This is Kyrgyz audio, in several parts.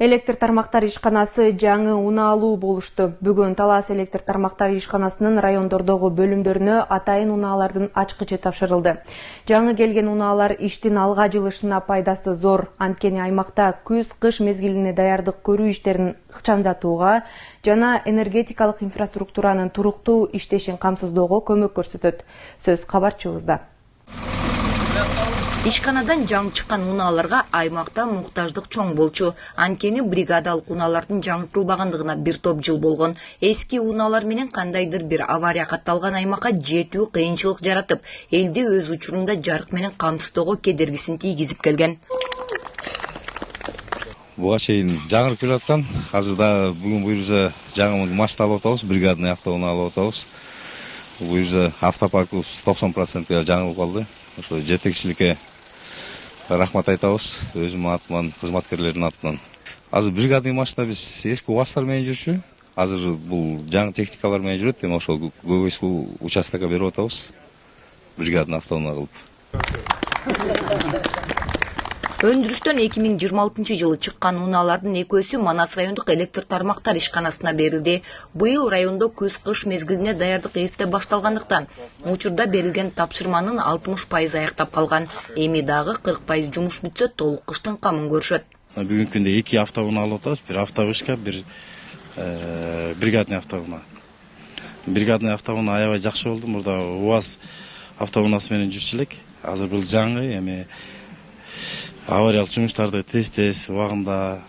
Электр тармактар ишканасы жаңы унаалуу болушту. Бүгүн Талас электр тармактар ишканасынын райондордогу бөлүмдөрүнө атайын унаалардын ачкычы тапшырылды. Жаңы келген унаалар иштин алга жылышына пайдасы зор. Анткени аймакта күз-кыш мезгилине даярдык көрүү иштерин ыкчамдатууга жана энергетикалык инфраструктуранын туруктуу иштешин камсыздоого көмөк көрсөтөт. Сөз кабарчыбызда. Ишканадан жаңы чыккан унааларга аймакта муктаждык чоң болчу. Анткени бригадалык унаалардын жаңыртылбагандыгына бир топ жыл болгон. Эски унаалар менен кандайдыр бир авария катталган аймакка жетүү кыйынчылык жаратып, элди өз учурунда жарык менен камсыздоого кедергисин тийгизип келген. Буга чейин жаңырып келаткан. Азырда бүгүн буюрса жаңы машина алып атабыз, бригадный автоунаа алып атабыз. Буюрса автопаркыбыз 90% жаңырып калды. Ошо жетекчиликке рахмат айтабыз, өзүмдүн атыман, кызматкерлердин атынан. Азыр бригадный машина биз эски УАЗтар менен жүрчү. Азыр бул жаңы техникалар менен жүрөт. Эми ошол көбөйсү участкага берип атабыз. Бригадный автоунаа кылып. Өндүрүштөн 2026 жылы чыккан унаалардын экөөсү Манас райондук электр тармактар ишканасына берилди. Быйыл райондо күз-кыш мезгилине даярдык эрте башталгандыктан учурда берилген тапшырманын 60% аяктап калган. Эми дагы 40% жумуш бүтсө толук кыштын камын көрүшөт. Бүгүнкү күндө 2 автоунаа алып атабыз, бир автовышка, бир бригадный автоунаа. Бригадный автоунаа аябай жакшы болду. Мурда УАЗ автоунаасы менен жүрчү элек. Азыр бул жаңы эми авариялык жумуштарды тез убагында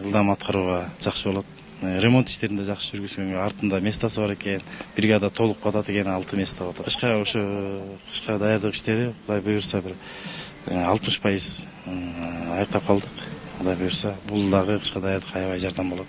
ылдам аткарууга жакшы болот. Ремонт иштерин да жакшы жүргүзгөнгө артында местасы бар экен. Бригада толук батат экен, 6 место батат. Кышка даярдык иштери Кудай буйрса бир 60% аяктап калдык. Кудай буйрса бул дагы кышка даярдык аябай жардам болот.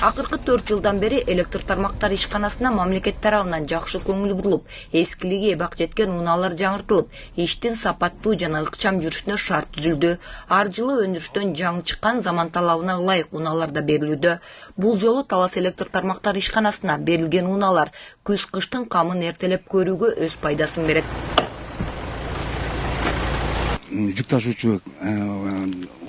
Акыркы 4 жылдан бери электр тармактар ишканасына мамлекет тарабынан жакшы көңүл бурулуп, эскилиги эбак жеткен унаалар жаңыртылып, иштин сапаттуу жана ыкчам жүрүшүнө шарт түзүлдү. Ар жылы өндүрүштөн жаңы чыккан заман талабына ылайык унаалар да берилүүдө. Бул жолу Талас электр тармактар ишканасына берилген унаалар күз-кыштын камын эртелеп көрүүгө өз пайдасын берет. Жүк ташуучу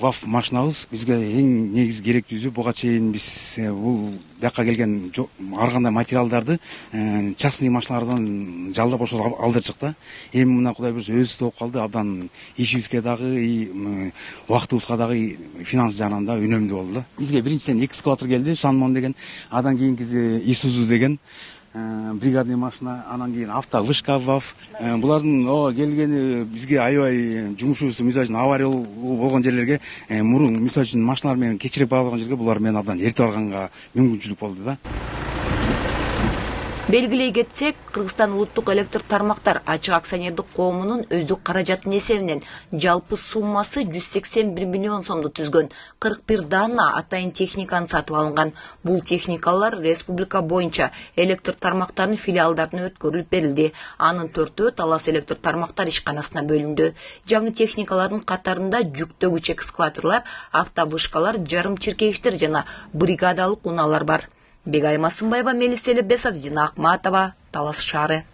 ВАФ машинабыз бизге эң негизи керектүүсү. Буга чейин биз бул бияка келген ар кандай материалдарды частный машиналардан жалдап ошол алдырчык да. Эми мына Кудай буйрса өзүбүз топ калды. Абдан ишибизге дагы, убактыбызга дагы финанс жагынан да үнөмдүү болду. Бизге биринчиден экскаватор келди, Шанмон деген, андан кийинкиси Исузу деген бригадный машина, анан кийин автовышка ВАФ. Булардын келгени бизге аябай жумушубуз мисалы үчүн авария болгон жерлерге мурун мисалы үчүн машиналар менен кечирип барган жерге булар менен абдан эртип барганга мүмкүнчүлүк болду да. Белгилей кетсек, Кыргызстан улуттук электр тармактар ачык акционердик коомунун өздүк каражатынын эсебинен жалпы суммасы 181 миллион сомду түзгөн 41 дана атайын техниканы сатып алынган. Бул техникалар республика боюнча электр тармактарынын филиалдарына өткөрүлүп берилди. Анын 4-өө Талас электр тармактар ишканасына бөлүндү. Жаңы техникалардын катарында жүктөгүч экскаваторлор, автовышкалар, жарым чиркегиштер жана бригадалык унаалар бар. Бегай Масымбаева, Мелис Элебесов, Зина Акматова, Талас шаары.